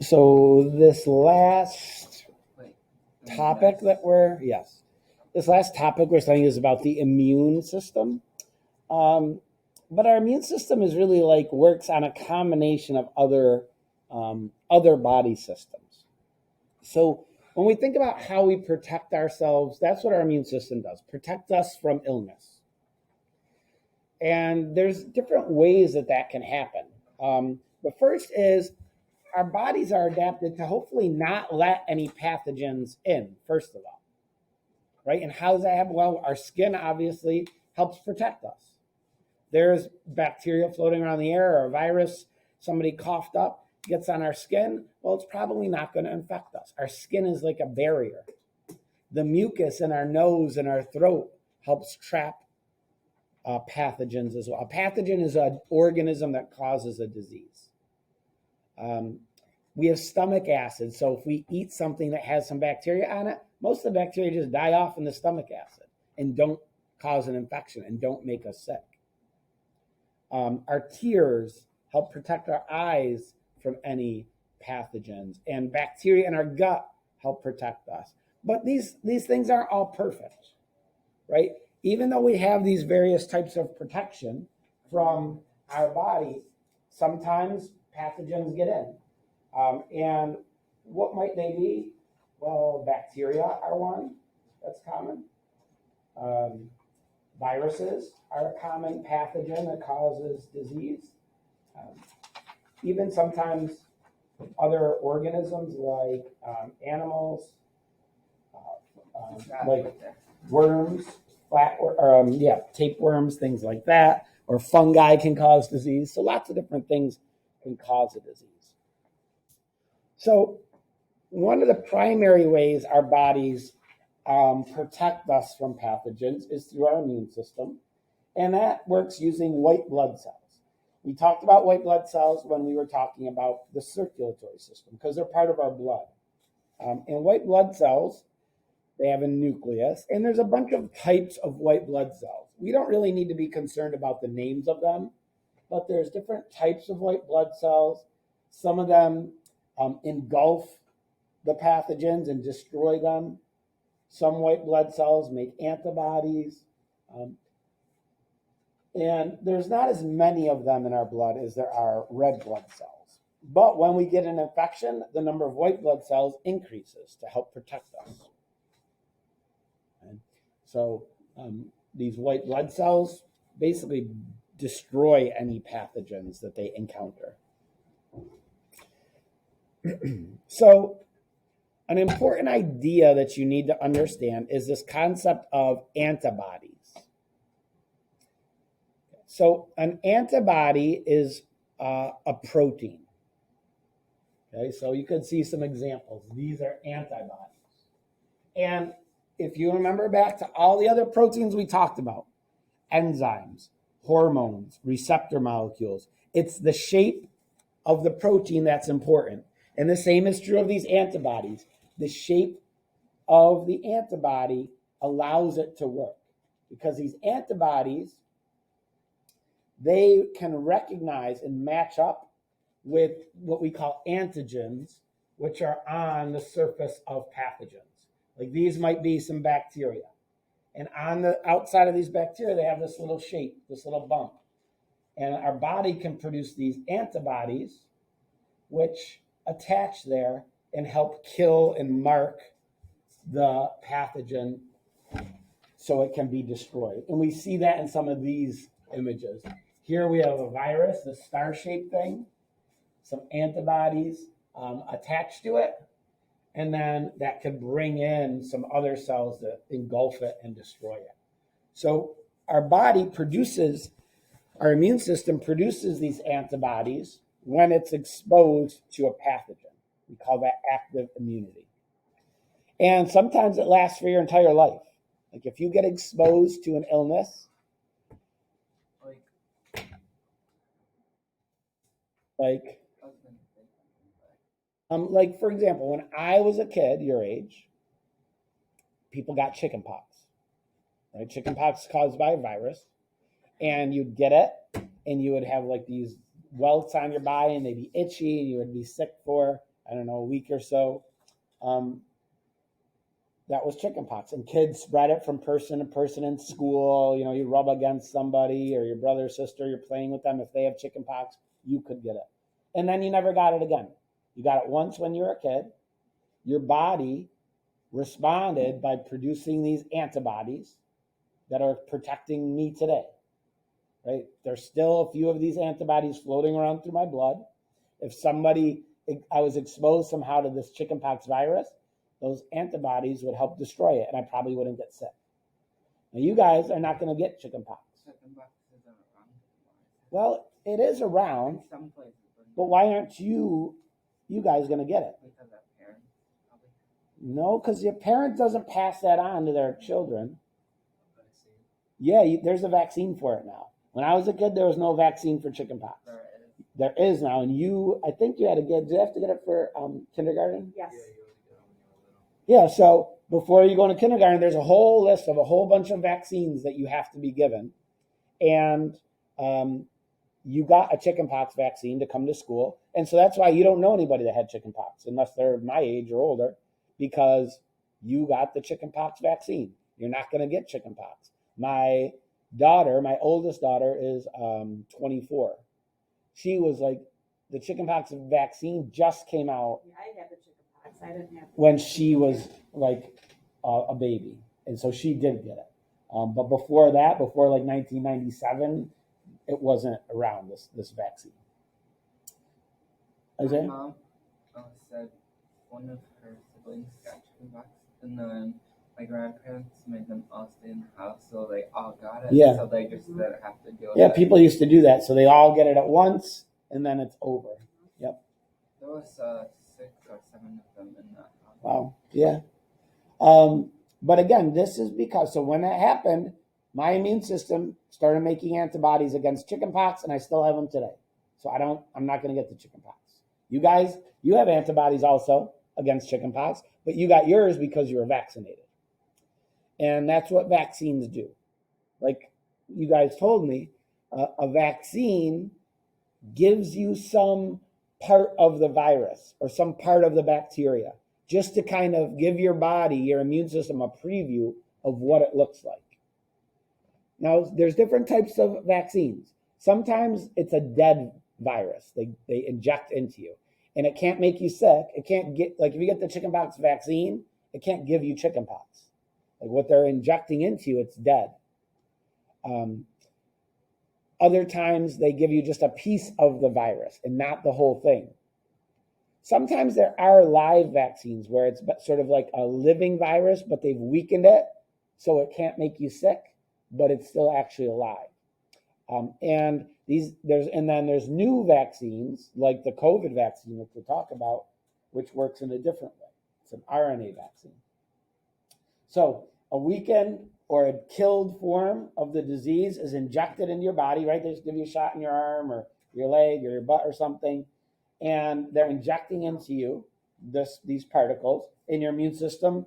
So this last topic this last topic we're studying is about the immune system. But our immune system is really like works on a combination of other body systems. So when we think about how we protect ourselves, that's what our immune system does, protect us from illness. And there's different ways that can happen. The first is our bodies are adapted to hopefully not let any pathogens in, first of all, right? And how does that happen? Well, our skin obviously helps protect us. There's bacteria floating around the air or a virus, somebody coughed up, gets on our skin. Well, it's probably not going to infect us. Our skin is like a barrier. The mucus in our nose and our throat helps trap pathogens as well. A pathogen is an organism that causes a disease. We have stomach acid. So if we eat something that has some bacteria on it, most of the bacteria just die off in the stomach acid and don't cause an infection and don't make us sick. Our tears help protect our eyes from any pathogens, and bacteria in our gut help protect us. But these things aren't all perfect, right? Even though we have these various types of protection from our body, sometimes pathogens get in. And what might they be? Well, bacteria are one that's common. Viruses are a common pathogen that causes disease. Even sometimes other organisms like animals, like worms, tapeworms, things like that, or fungi can cause disease. So lots of different things can cause a disease. So one of the primary ways our bodies protect us from pathogens is through our immune system, and that works using white blood cells. We talked about white blood cells when we were talking about the circulatory system because they're part of our blood. And white blood cells, they have a nucleus, and there's a bunch of types of white blood cells. We don't really need to be concerned about the names of them, but there's different types of white blood cells. Some of them engulf the pathogens and destroy them. Some white blood cells make antibodies. And there's not as many of them in our blood as there are red blood cells. But when we get an infection, the number of white blood cells increases to help protect us. And so these white blood cells basically destroy any pathogens that they encounter. So an important idea that you need to understand is this concept of antibodies. So an antibody is a protein. Okay, so you could see some examples. These are antibodies. And if you remember back to all the other proteins we talked about, enzymes, hormones, receptor molecules, it's the shape of the protein that's important. And the same is true of these antibodies. The shape of the antibody allows it to work because these antibodies, they can recognize and match up with what we call antigens, which are on the surface of pathogens. Like these might be some bacteria. And on the outside of these bacteria, they have this little shape, this little bump. And our body can produce these antibodies, which attach there and help kill and mark the pathogen so it can be destroyed. And we see that in some of these images. Here we have a virus, the star-shaped thing, some antibodies attached to it, and then that could bring in some other cells that engulf it and destroy it. So our body produces, our immune system produces these antibodies when it's exposed to a pathogen. We call that active immunity. And sometimes it lasts for your entire life. Like if you get exposed to an illness, like for example, when I was a kid, your age, people got chickenpox. Right? Chickenpox is caused by a virus, and you'd get it, and you would have like these welts on your body, and they'd be itchy, and you would be sick for I don't know, a week or so, that was chickenpox, and kids spread it from person to person in school. You know, you rub against somebody or your brother or sister, you're playing with them. If they have chickenpox, you could get it. And then you never got it again. You got it once when you were a kid. Your body responded by producing these antibodies that are protecting me today, right? There's still a few of these antibodies floating around through my blood. If I was exposed somehow to this chickenpox virus, those antibodies would help destroy it, and I probably wouldn't get sick. Now, you guys are not going to get chickenpox. Chickenpox isn't around. Well, it is around, In some places, but why aren't you guys going to get it? because our parents probably. No, because your parent doesn't pass that on to their children. Yeah, there's a vaccine for it now. When I was a kid, there was no vaccine for chickenpox. There is now, and I think you had to get. Did you have to get it for kindergarten? Yes. Yeah, so before you go into kindergarten, there's a whole list of a whole bunch of vaccines that you have to be given. And you got a chickenpox vaccine to come to school. And so that's why you don't know anybody that had chickenpox, unless they're my age or older, because you got the chickenpox vaccine. You're not going to get chickenpox. My oldest daughter is 24. She was like, the chickenpox vaccine just came out. Yeah, I had the chickenpox. I didn't have. When she was like a baby, and so she did get it. But before like 1997, it wasn't around this vaccine. My Isaiah? mom said one of her siblings got chickenpox, and then my grandparents made them all stay in the house, so they all got it. Yeah. So they just didn't have to deal with Yeah, it. people used to do that, so they all get it at once, and then it's over. Yep. There was 6 or 7 of them in that house. Wow. Yeah. But again, this is because, so when that happened, my immune system started making antibodies against chickenpox, and I still have them today. So I'm not going to get the chickenpox. You guys, you have antibodies also against chickenpox, but you got yours because you were vaccinated. And that's what vaccines do. Like you guys told me, a vaccine gives you some part of the virus or some part of the bacteria, just to kind of give your body, your immune system, a preview of what it looks like. Now, there's different types of vaccines. Sometimes it's a dead virus they inject into you, and it can't make you sick. It can't get, like if you get the chickenpox vaccine, it can't give you chickenpox. Like what they're injecting into you, it's dead. Other times they give you just a piece of the virus and not the whole thing. Sometimes there are live vaccines where it's sort of like a living virus, but they've weakened it so it can't make you sick, but it's still actually alive. And there's new vaccines like the COVID vaccine, which we'll talk about, which works in a different way. It's an RNA vaccine. So a weakened or a killed form of the disease is injected into your body, right? They just give you a shot in your arm or your leg or your butt or something, and they're injecting into you these particles, and your immune system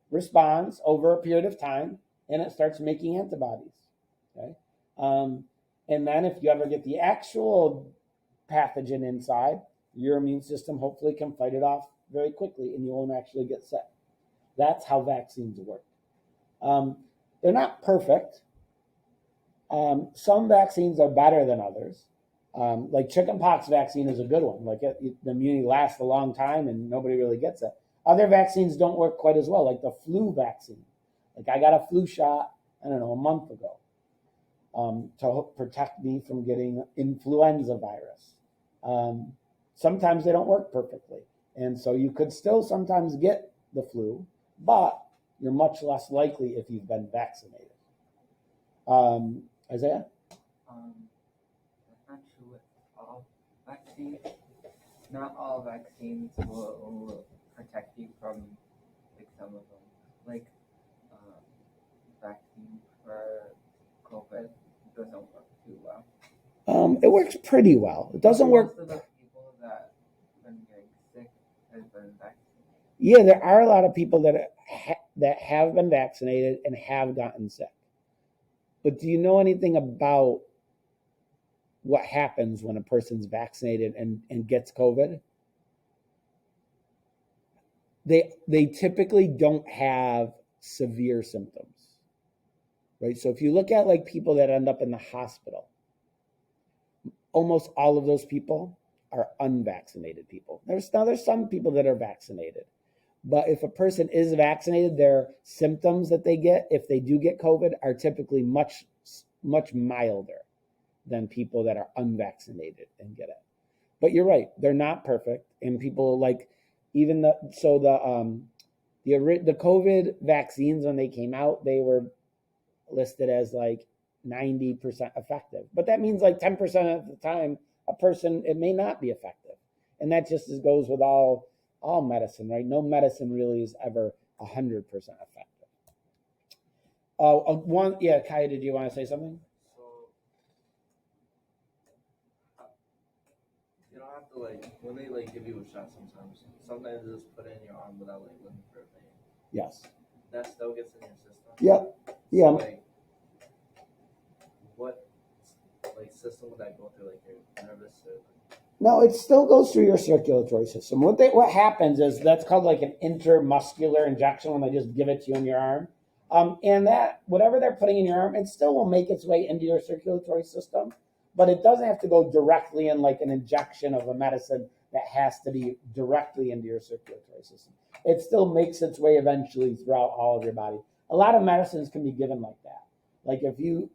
responds over a period of time, and it starts making antibodies. Okay, and then if you ever get the actual pathogen inside, your immune system hopefully can fight it off very quickly, and you won't actually get sick. That's how vaccines work. They're not perfect. Some vaccines are better than others. Like chickenpox vaccine is a good one. Like the immunity lasts a long time and nobody really gets it. Other vaccines don't work quite as well, like the flu vaccine. Like I got a flu shot, I don't know, a month ago to protect me from getting influenza virus. Sometimes they don't work perfectly. And so you could still sometimes get the flu, but you're much less likely if you've been vaccinated. Isaiah? I'm not sure with all vaccines. Not all vaccines will protect you from like some of them. Like vaccine for COVID doesn't work too well. It works pretty well. It doesn't work. Most of the people that have been getting sick have been vaccinated. Yeah, there are a lot of people that have been vaccinated and have gotten sick. But do you know anything about what happens when a person's vaccinated and gets COVID? they typically don't have severe symptoms, right? So if you look at like people that end up in the hospital, almost all of those people are unvaccinated people. There's some people that are vaccinated, but if a person is vaccinated, their symptoms that they get, if they do get COVID, are typically much milder than people that are unvaccinated and get it. But you're right, they're not perfect, and people like even the COVID vaccines when they came out, they were listed as like 90% effective, but that means like 10% of the time a person, it may not be effective, and that just goes with all medicine, right? No medicine really is ever 100% effective. Kaya, did you want to say something? So you don't have to like when they like give you a shot sometimes they just put it in your arm without like looking for a vein. Yes. That still gets in your system. Yep. Yeah. So, like, what like system would that go through? Like your nervous system? No, it still goes through your circulatory system. What happens is that's called like an intermuscular injection when they just give it to you in your arm. And that whatever they're putting in your arm, it still will make its way into your circulatory system, but it doesn't have to go directly in like an injection of a medicine that has to be directly into your circulatory system. It still makes its way eventually throughout all of your body. A lot of medicines can be given like that. Like if you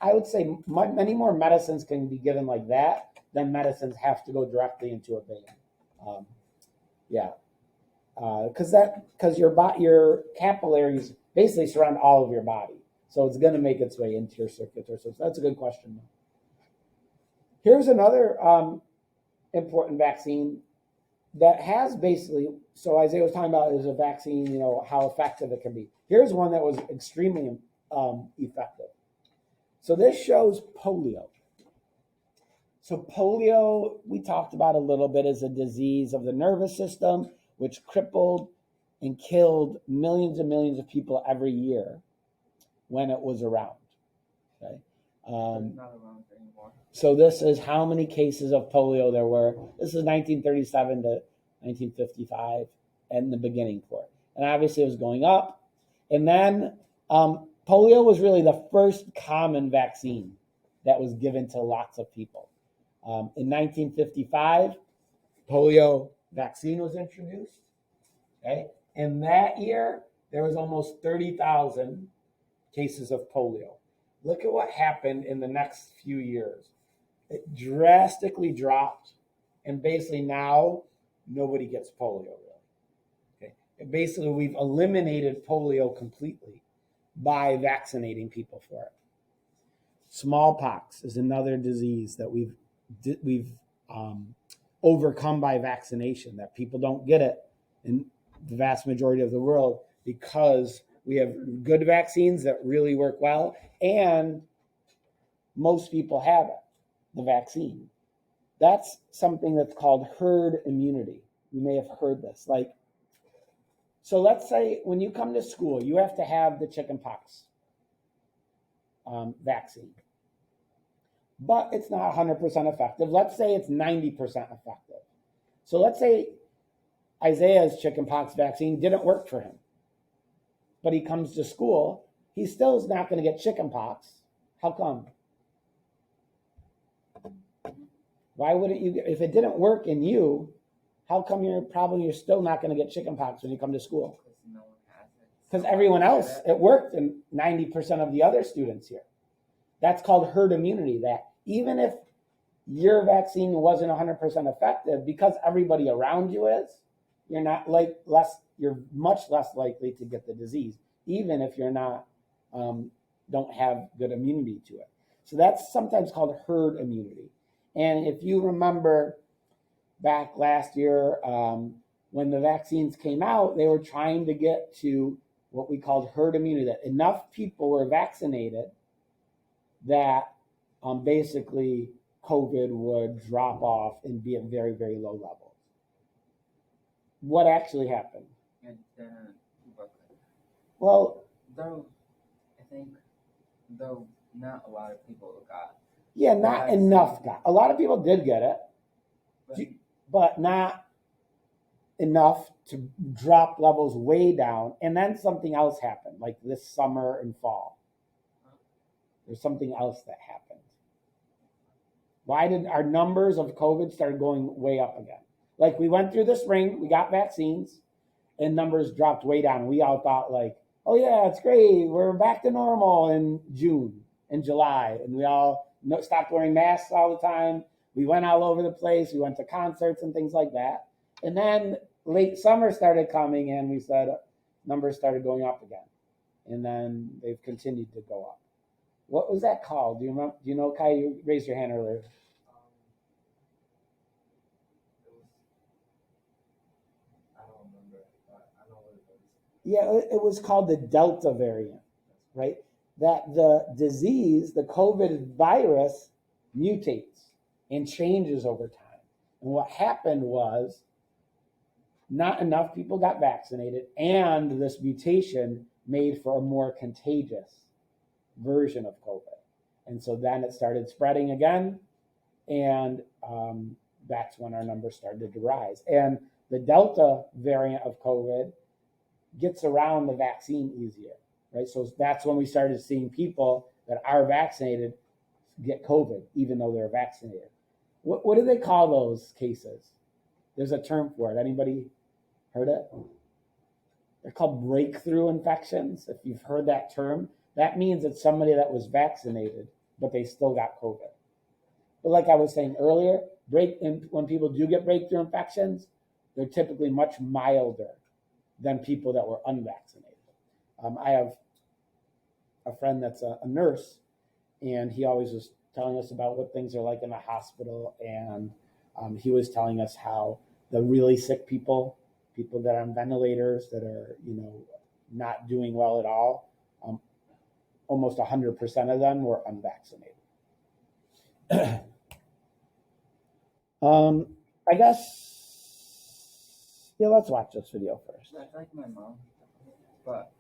I would say many more medicines can be given like that than medicines have to go directly into a vein. Because your capillaries basically surround all of your body, so it's going to make its way into your circulatory system. So that's a good question. Here's another important vaccine that has basically. So Isaiah was talking about is a vaccine, how effective it can be. Here's one that was extremely effective. So this shows polio. So polio, we talked about a little bit, as a disease of the nervous system, which crippled and killed millions and millions of people every year when it was around. Okay. Not around anymore. So this is how many cases of polio there were. This is 1937 to 1955 and the beginning for it. And obviously it was going up. And then polio was really the first common vaccine that was given to lots of people. In 1955, polio vaccine was introduced. Okay, and that year there was almost 30,000 cases of polio. Look at what happened in the next few years. It drastically dropped, and basically now nobody gets polio really. Okay, and basically we've eliminated polio completely by vaccinating people for it. Smallpox is another disease that we've overcome by vaccination, that people don't get it in the vast majority of the world because we have good vaccines that really work well, and most people have it, the vaccine. That's something that's called herd immunity. You may have heard this. So let's say when you come to school, you have to have the chickenpox vaccine. But it's not 100% effective. Let's say it's 90% effective. So let's say Isaiah's chickenpox vaccine didn't work for him, but he comes to school, he still is not going to get chickenpox. How come? Why wouldn't you? If it didn't work in you, how come you're still not going to get chickenpox when you come to school? Because no one has it. Because everyone else, it worked in 90% of the other students here. That's called herd immunity, that even if your vaccine wasn't 100% effective, because everybody around you is, you're much less likely to get the disease, even if you're not, don't have good immunity to it. So that's sometimes called herd immunity. And if you remember back last year, when the vaccines came out, they were trying to get to what we called herd immunity, that enough people were vaccinated that basically COVID would drop off and be at very, very low levels. What actually happened? It didn't work. Well, Though, I think, not a lot of people got. Yeah, not enough got. A lot of people did get it, but not enough to drop levels way down, and then something else happened, like this summer and fall. There's something else that happened. Why did our numbers of COVID start going way up again? Like we went through the spring, we got vaccines, and numbers dropped way down. We all thought like, oh yeah, it's great, we're back to normal in June and July, and we all stopped wearing masks all the time. We went all over the place. We went to concerts and things like that. And then late summer started coming, and we said numbers started going up again, and then they've continued to go up. What was that called? Do you remember? Do you know, Kai? You raised your hand earlier. It was, I don't remember, but I know what it was. Yeah, it was called the Delta variant, right? That the disease, the COVID virus, mutates and changes over time. And what happened was not enough people got vaccinated, and this mutation made for a more contagious version of COVID. And so then it started spreading again, and that's when our numbers started to rise. And the Delta variant of COVID gets around the vaccine easier, right? So that's when we started seeing people that are vaccinated get COVID, even though they're vaccinated. What do they call those cases? There's a term for it. Anybody heard it? They're called breakthrough infections. If you've heard that term, that means it's somebody that was vaccinated, but they still got COVID. But like I was saying earlier, when people do get breakthrough infections, they're typically much milder than people that were unvaccinated. I have a friend that's a nurse, and he always was telling us about what things are like in the hospital, and he was telling us how the really sick people that are on ventilators, that are not doing well at all, almost 100% of them were unvaccinated. I guess, yeah, let's watch this video first. That's like my mom, but